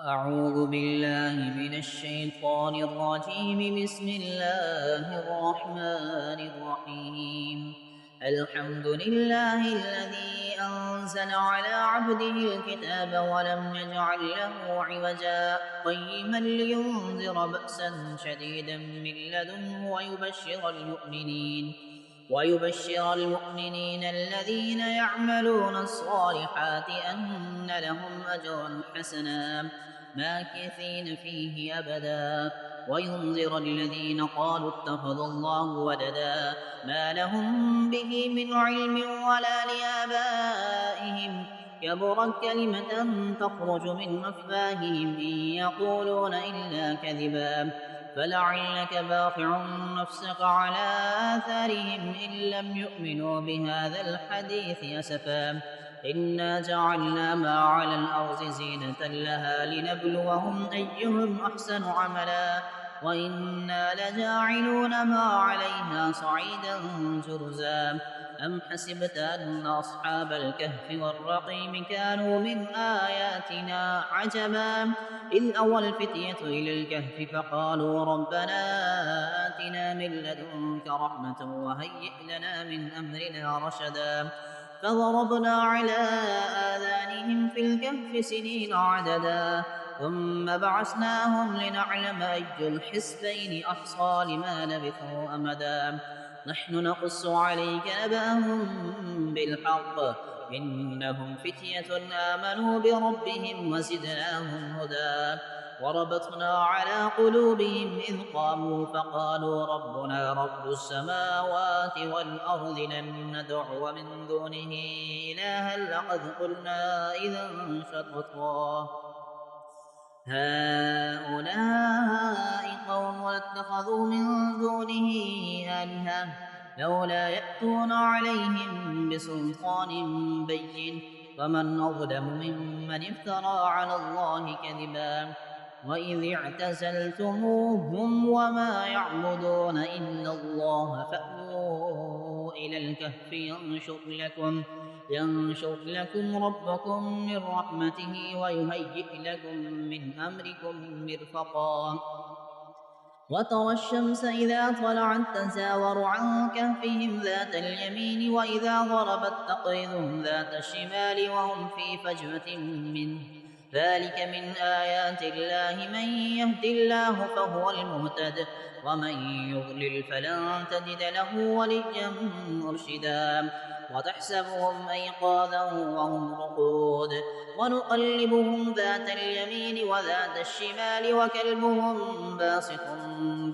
أعوذ بالله من الشيطان الرجيم. بسم الله الرحمن الرحيم. الحمد لله الذي أنزل على عبده الكتاب ولم يجعل له عوجا قيما لينذر بأسا شديدا من لدنه ويبشر المؤمنين الذين يعملون الصالحات أن لهم أجرا حسنا ماكثين فيه أبدا، وينذر الذين قالوا اتخذ الله ولدا ما لهم به من علم ولا لآبائهم. كبرت كلمة تخرج من أفواههم إن يقولون إلا كذبا، فلعلك باخع نفسك على آثارهم إن لم يؤمنوا بهذا الحديث أسفا. إنا جعلنا ما على الأرض زينة لها لنبلوهم أيهم أحسن عملا، وإنا لجاعلون ما عليها صعيدا جرزا. أم حسبت أن أصحاب الكهف والرقيم كانوا من آياتنا عجبا إذ أوى الفتية إلى الكهف فقالوا ربنا آتنا من لدنك رحمة وهيئ لنا من أمرنا رشدا. فضربنا على آذانهم في الكهف سنين عددا، ثم بعثناهم لنعلم أي الحزبين أحصى لما لبثوا أمدا. نحن نقص عليك نبأهم بالحق، إنهم فتية آمنوا بربهم وزدناهم هدى. وربطنا على قلوبهم إذ قاموا فقالوا ربنا رب السماوات والأرض لن ندعو من دونه إلها لقد قلنا إذا شططا. هؤلاء قوم اتخذوا من دونه آلهة لولا يأتون عليهم بسلطان بين، ومن أظلم ممن افترى على الله كذبا. وإذ اعتزلتموهم وما يعبدون إلا الله فأووا إلى الكهف ينشر لكم ربكم من رحمته ويهيئ لكم من أمركم مرفقا. وترى الشمس إذا طلعت تزاور عن كهفهم ذات اليمين وإذا غربت تقرضهم ذات الشمال وهم في فجوة منه. ذلك من آيات الله، من يهد الله فهو المهتد ومن يضلل فلن تجد له وليا مرشدا. وتحسبهم أيقاظا وهم رقود ونقلبهم ذات اليمين وذات الشمال وكلبهم باسط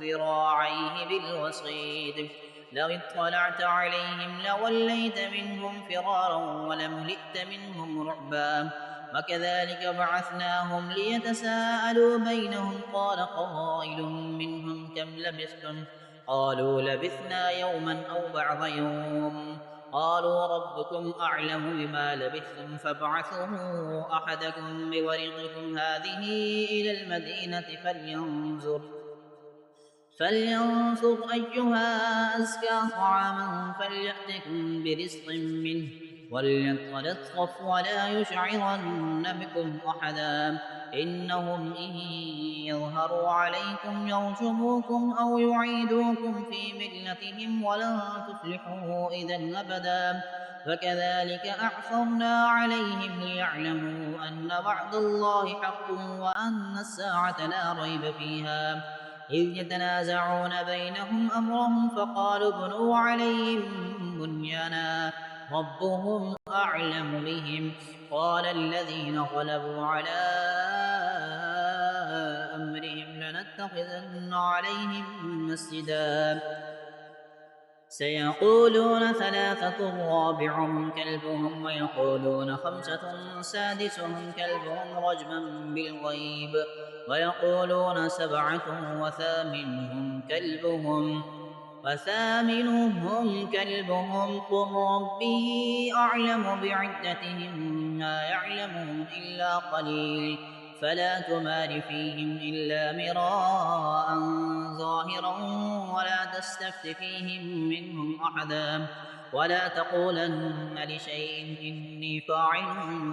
ذراعيه بالوصيد. لو اطلعت عليهم لوليت منهم فرارا ولملئت منهم رعبا. وكذلك بعثناهم ليتساءلوا بينهم قال قائل منهم كم لبثتم؟ قالوا لبثنا يوما أو بعض يوم. قالوا ربكم أعلم بما لبثتم فابعثوا أحدكم بورقكم هذه إلى المدينة فلينظر أيها أزكى طعاما فليأتكم برزق منه وليتلطف ولا يشعرن بكم أحدا. إنهم إن يظهروا عليكم يرجموكم أو يعيدوكم في ملتهم ولن تفلحوا إذا أبدا. فكذلك أعثرنا عليهم ليعلموا أن وعد الله حق وأن الساعة لا ريب فيها. إذ يتنازعون بينهم أمرهم فقالوا ابنوا عليهم بنيانا ربهم أعلم بهم. قال الذين غلبوا على أمرهم لنتخذن عليهم مسجدا. سيقولون ثلاثة رابعهم كلبهم ويقولون خمسة سادسهم كلبهم رجما بالغيب ويقولون سبعة وثامنهم كلبهم قل ربي أعلم بعدتهم ما يعلمهم إلا قليل فلا تمار فيهم إلا مراء ظاهرا ولا تستفت فيهم منهم أحدا. ولا تقولن لشيء إني فاعل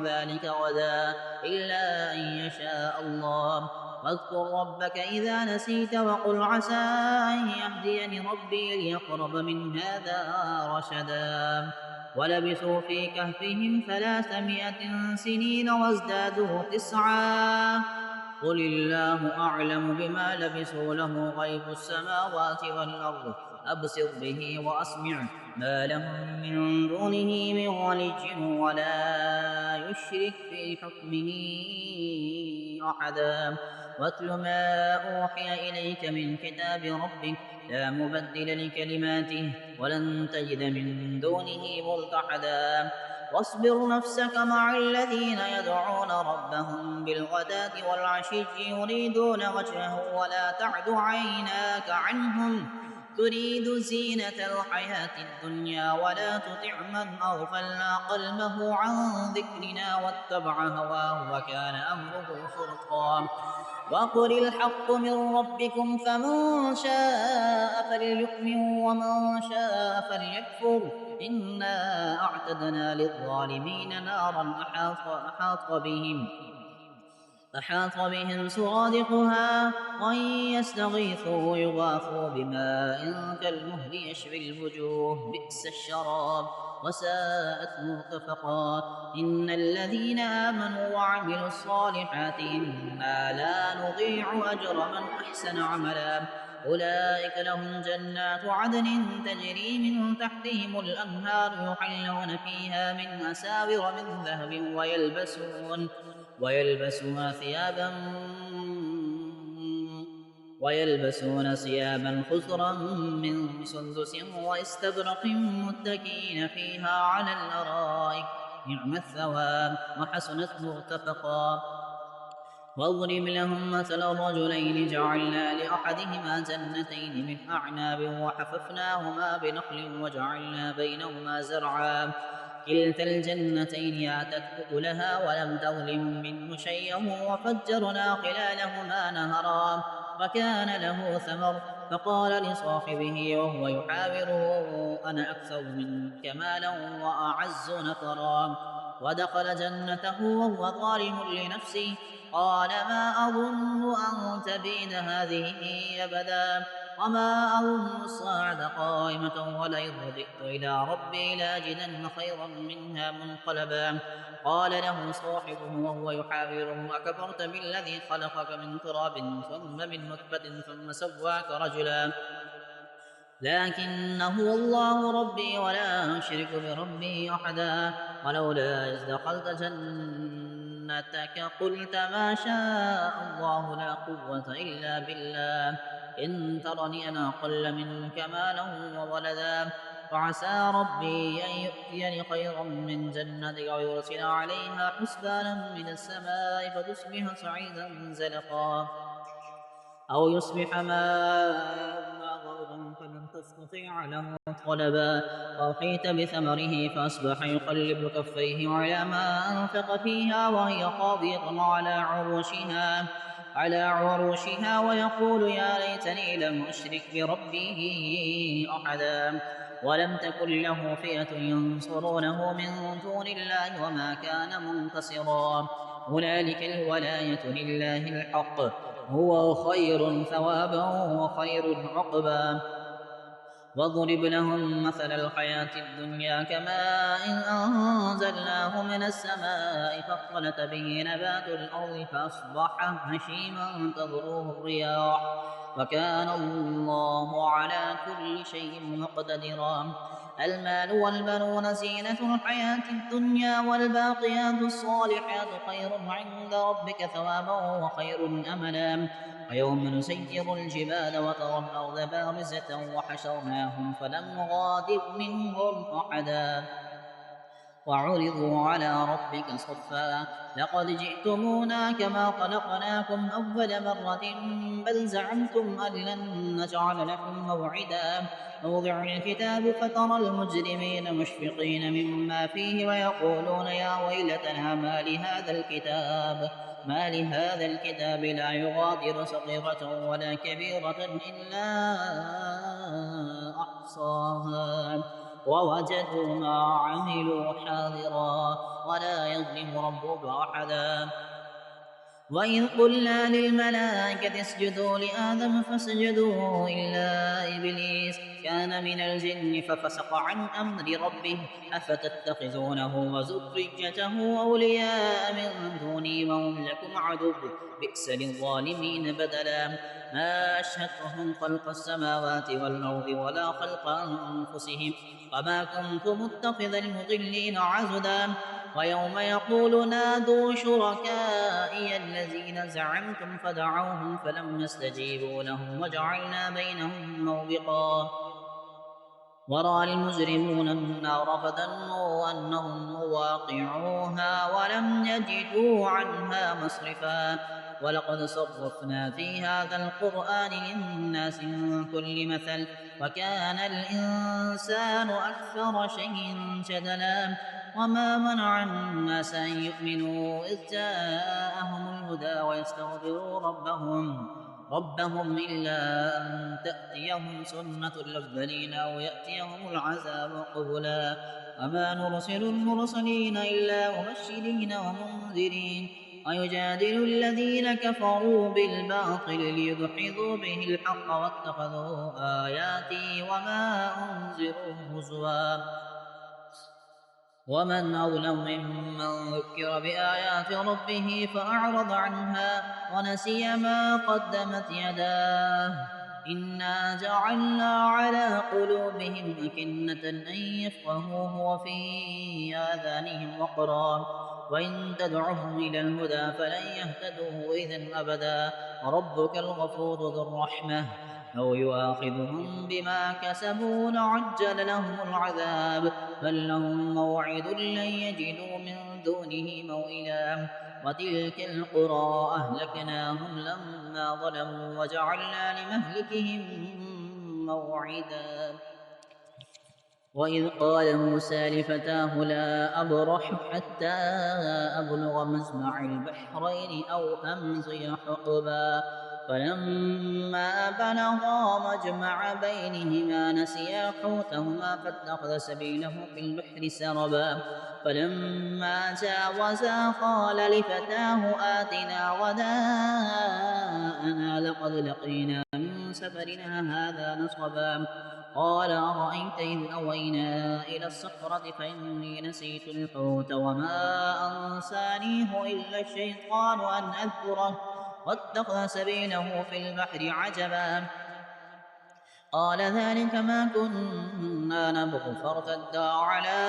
ذلك غدا إلا أن يشاء الله. واذكر ربك إذا نسيت وقل عسى أن يهديني ربي لأقرب من هذا رشدا. ولبثوا في كهفهم 300 سنين وازدادوا 9. قل الله أعلم بما لبثوا له غيب السماوات والأرض أبصر به وأسمع ما لهم من دونه من ولي ولا يشرك في حكمه أحدا. واتل ما أوحي إليك من كتاب ربك لا مبدل لكلماته ولن تجد من دونه ملتحدا. واصبر نفسك مع الذين يدعون ربهم بالغداة والعشي يريدون وجهه ولا تعد عيناك عنهم تريد زينة الحياة الدنيا ولا تطع من أغفلنا قلبه عن ذكرنا واتبع هواه وكان أمره فرطا. وقل الحق من ربكم فمن شاء فليؤمن ومن شاء فليكفر إنا أعتدنا للظالمين نارا أحاط بهم سرادقها وإن يستغيثوا يغاثوا بماء كالمهل يشوي الوجوه بئس الشراب وساءت مرتفقا. إن الذين آمنوا وعملوا الصالحات إنا لا نضيع أجر من أحسن عملا. أولئك لهم جنات عدن تجري من تحتهم الأنهار يحلون فيها من أساور من ذهب ويلبسون ثيابا خضرا من سندس واستبرق متكئين فيها على الأرائك نعم الثواب وحسنت مرتفقا. واضرب لهم مثل الرجلين جعلنا لأحدهما جنتين من أعناب وحففناهما بنخل وجعلنا بينهما زرعا كلتا الجنتين آتت أكلها ولم تظلم منه شيئا وفجرنا خلالهما نهرا وكان له ثمر فقال لصاحبه وهو يحاوره أنا أكثر منك مالا وأعز نفرا. ودخل جنته وهو ظالم لنفسه قال ما أظن أن تبيد هذه أبدا وما أظن الساعة قائمة ولئن رددت إلى ربي لأجدن خيرا منها منقلبا. قال له صاحبه وهو يحاوره أكفرت بالذي خلقك من تراب ثم من نطفة ثم سواك رجلا لكنه الله ربي ولا أشرك بربي أحدا. ولولا إذ دخلت جنتك قلت ما شاء الله لا قوة إلا بالله إن ترني أنا أقل منك مالا وولدا فعسى ربي أن يؤتيني خيرا من جنتك ويرسل عليها حسبانا من السماء فتصبح صعيدا زلقا أو يصبح ماء غورا فلن تستطيع له طلبا. وأحيط بثمره فأصبح يقلب كفيه على ما أنفق فيها وهي خاضية على عروشها ويقول يا ليتني لم أشرك بربي أحدا. ولم تكن له فئة ينصرونه من دون الله وما كان منتصرا. هنالك الولاية لله الحق هو خير ثوابا وخير عقبا. واضرب لهم مثل الحياة الدنيا كماء إن أنزلناه من السماء فاختلط به نبات الأرض فأصبح هشيما تذروه الرياح وكان الله على كل شيء مقتدرا. المال والبنون زينة الحياة الدنيا والباقيات الصالحات خير عند ربك ثوابا وخير أملا. ويوم نسير الجبال وترى الأرض بارزة وحشرناهم فلم نغادر منهم أحدا وعرضوا على ربك صفا لقد جئتمونا كما خلقناكم أول مرة بل زعمتم أن لن نجعل لكم موعدا. موضع الكتاب فترى المجرمين مشفقين مما فيه ويقولون يا ويلتنا ما لهذا الكتاب لا يغادر صغيرة ولا كبيرة إلا أحصاها ووجدوا ما عملوا حاضرا ولا يظلم ربك أحدا. وإذ قلنا للملائكة اسجدوا لآدم فسجدوا إلا إبليس كان من الجن ففسق عن أمر ربه أفتتخذونه وذريته أولياء من دوني وهم لكم عدو بئس للظالمين بدلا. ما أشهدتهم خلق السماوات والأرض ولا خلق أنفسهم وما كنت متخذ المضلين عضدا. ويوم يقول نادوا شركائي الذين زعمتم فدعوهم فلم يستجيبوا لهم وجعلنا بينهم موبقا. ورأى المجرمون النار فظنوا أنهم مواقعوها ولم يجدوا عنها مصرفا. ولقد صرفنا في هذا القرآن للناس من كل مثل وكان الإنسان أكثر شيء جدلا. وما منع الناس أن يؤمنوا إذ جاءهم الهدى ويستغفروا ربهم إلا أن تأتيهم سنة الأولين أو يأتيهم العذاب قبلا. وما نرسل المرسلين إلا مبشرين ومنذرين ويجادل الذين كفروا بالباطل ليدحضوا به الحق واتخذوا آياتي وما أنذروا هزوا. ومن أظلم ممن ذكر بآيات ربه فأعرض عنها ونسي ما قدمت يداه إنا جعلنا على قلوبهم أكنة أن يفقهوه وفي آذانهم وقرا وإن تدعهم إلى الهدى فلن يهتدوا إذا أبدا. وربك الغفور ذو الرحمة لو يؤاخذهم بما كسبوا لعجل لهم العذاب بل لهم موعد لن يجدوا من دونه موئلا. وتلك القرى أهلكناهم لما ظلموا وجعلنا لمهلكهم موعدا. وإذ قال موسى لفتاه لا أبرح حتى أبلغ مجمع البحرين أو أمضي حقبا. فلما بلغا مجمع بينهما نسيا حوتهما فاتخذ سبيله في البحر سربا. فلما جاوزا قال لفتاه آتنا غداءنا لقد لقينا من سفرنا هذا نصبا. قال أرأيت إذ أوينا إلى الصخرة فإني نسيت الحوت وما أنسانيه إلا الشيطان أن أذكره واتخذ سبيله في البحر عجبا. قال ذلك ما كنا نبغ فارتدا على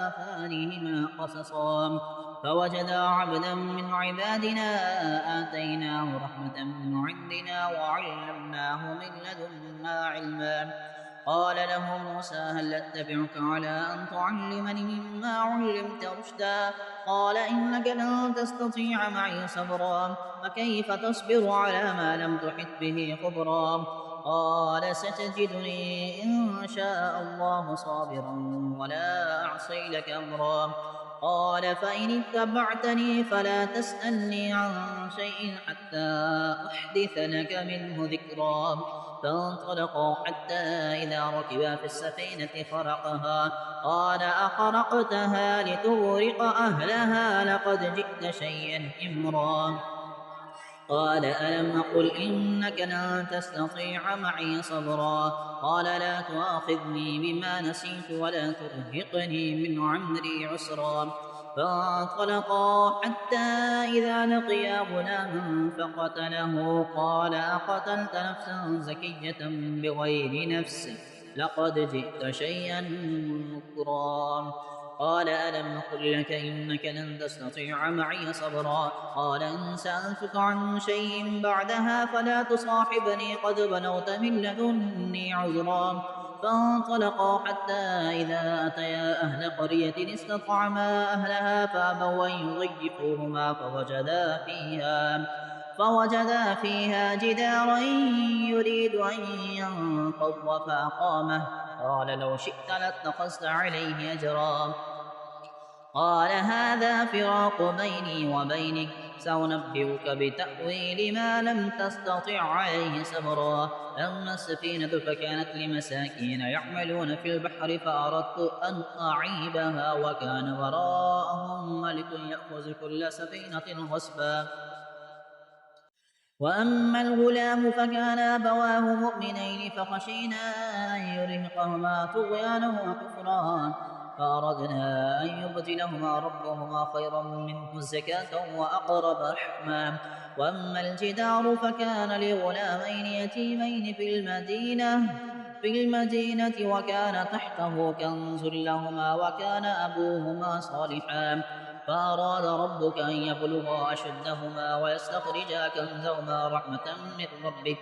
آثارهما قصصا. فوجدا عبدا من عبادنا آتيناه رحمة من عندنا وعلمناه من لدنا علما. قال له موسى هل أتبعك على أن تعلمني مما علمت رشدا. قال إنك لن تستطيع معي صبرا فكيف تصبر على ما لم تحط به خبرا. قال ستجدني إن شاء الله صابرا ولا أعصي لك أمرا. قال فإن اتبعتني فلا تسألني عن شيء حتى أحدث لك منه ذكرا. فانطلقا حتى إذا ركبا في السفينة خرقها. قال أخرقتها لتغرق أهلها لقد جئت شيئا إمرا. قال ألم أقل إنك لن تستطيع معي صبرا. قال لا تؤاخذني بما نسيت ولا ترهقني من عمري عسرا. فانطلقا حتى إذا لقيا غلاما فقتله. قال أقتلت نفسا زكية بغير نفس لقد جئت شيئا نكرا. قال ألم أقل لك إنك لن تستطيع معي صبرا. قال إن سألتك عن شيء بعدها فلا تصاحبني قد بلغت من لدني عذرا. فانطلقا حتى إذا أتيا أهل قرية استطعما أهلها فأبوا أن يضيفوهما فوجدا فيها جدارا يريد أن ينقض فأقامه. قال لو شئت لاتخذت عليه أجرا. قال هذا فراق بيني وبينك سأنبئك بتأويل ما لم تستطع عليه صبرا. أما السفينة فكانت لمساكين يعملون في البحر فأردت أن أعيبها وكان وراءهم ملك يأخذ كل سفينة غصبا. وأما الغلام فكان أبواه مؤمنين فخشينا أن يرهقهما طغيانا وكفرا فأردنا أن يبدلهما ربهما خيرا منه زكاة وأقرب رحما. وأما الجدار فكان لغلامين يتيمين في المدينة وكان تحته كنز لهما وكان أبوهما صالحا فأراد ربك أن يبلغا أشدهما ويستخرجا كنزهما رحمة من ربك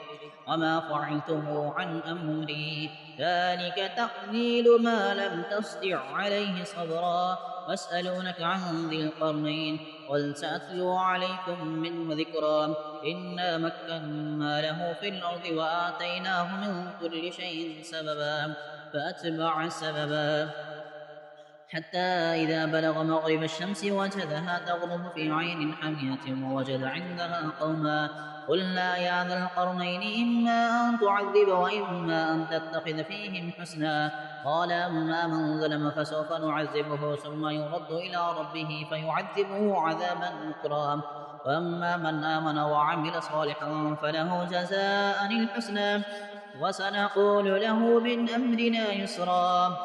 وما فعلته عن أمري ذلك تأويل ما لم تسطع عليه صبرا. واسألونك عن ذي القرنين قل سأتلو عليكم منه ذكرا. إنا مكنا له في الأرض وآتيناه من كل شيء سببا فأتبع سببا حتى إذا بلغ مغرب الشمس وجدها تغرب في عين حمية ووجد عندها قوما قلنا يا ذا القرنين إما أن تعذب وإما أن تتخذ فيهم حسنا قال أما من ظلم فسوف نعذبه ثم يرد إلى ربه فيعذبه عذابا نكرا. وأما من آمن وعمل صالحا فله جزاء الحسنى وسنقول له من أمرنا يسرا.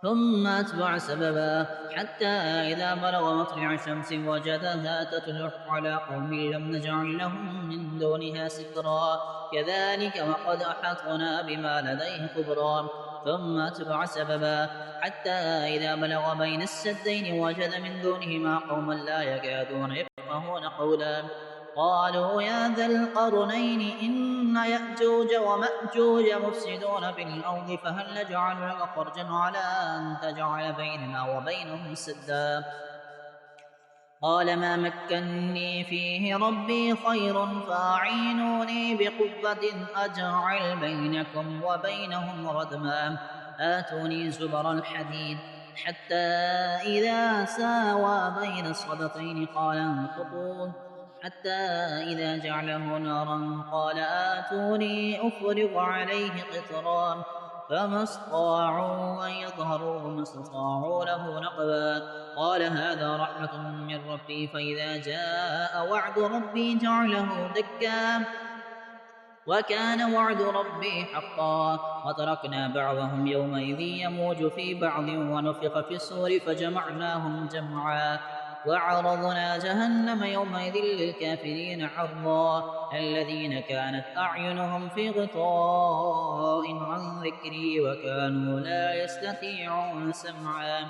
ثم أتبع سببا حتى إذا بلغ مطلع الشمس وجدها تطلع على قوم لم نجعل لهم من دونها سترا كذلك وقد أحطنا بما لديه خبرا. ثم أتبع سببا حتى إذا بلغ بين السدين وجد من دونهما قوما لا يكادون يفقهون قولا قالوا يا ذا القرنين إن يأجوج ومأجوج مفسدون في الأرض فهل نجعل لك خرجا على أن تجعل بيننا وبينهم سدا قال ما مكني فيه ربي خير فأعينوني بقوة أجعل بينكم وبينهم ردما آتوني زبر الحديد حتى إذا ساوى بين الصدفين قال انفقوا حتى إذا جعله نارا قال آتوني أفرغ عليه قطرا فما استطاعوا أن يظهروا وما استطاعوا له نقبا قال هذا رحمة من ربي فإذا جاء وعد ربي جعله دكا وكان وعد ربي حقا. وتركنا بعضهم يومئذ يموج في بعض ونفخ في الصور فجمعناهم جمعا وعرضنا جهنم يومئذ للكافرين عرضا الذين كانت أعينهم في غطاء عن ذكري وكانوا لا يستطيعون سمعا.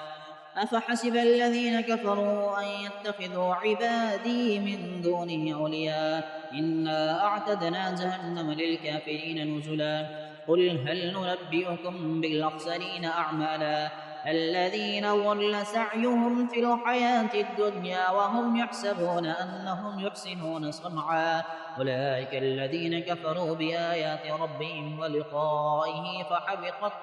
أفحسب الذين كفروا أن يتخذوا عبادي من دونه أولياء إنا أعتدنا جهنم للكافرين نزلا. قل هل ننبئكم بالأخسرين أعمالا الذين ضل سعيهم في الحياة الدنيا وهم يحسبون أنهم يحسنون صنعا أولئك الذين كفروا بآيات ربهم ولقائه فحبطت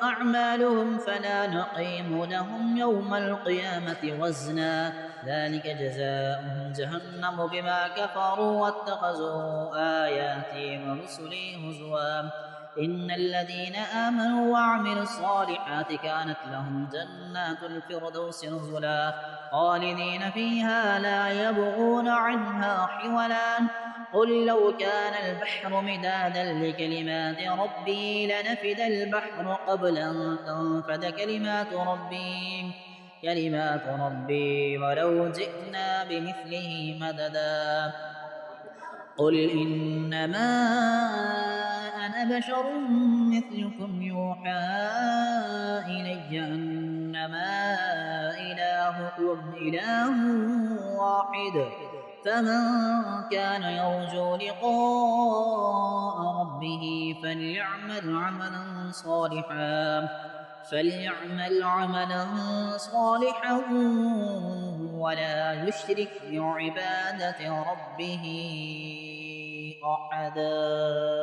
أعمالهم فلا نقيم لهم يوم القيامة وزنا ذلك جزاؤهم جهنم بما كفروا واتخذوا آياتي ورسلي هزوا. إن الذين آمنوا وعملوا الصالحات كانت لهم جنات الفردوس نزلا خالدين فيها لا يبغون عنها حولا. قل لو كان البحر مدادا لكلمات ربي لنفد البحر قبل أن تنفد كلمات ربي ولو جئنا بمثله مددا. قل إنما أنا بشر مثلكم يوحى إلي أنما إلهكم إله واحد فمن كان يرجو لقاء ربه فليعمل عملا صالحا ولا يشرك بعبادة ربه أحدا.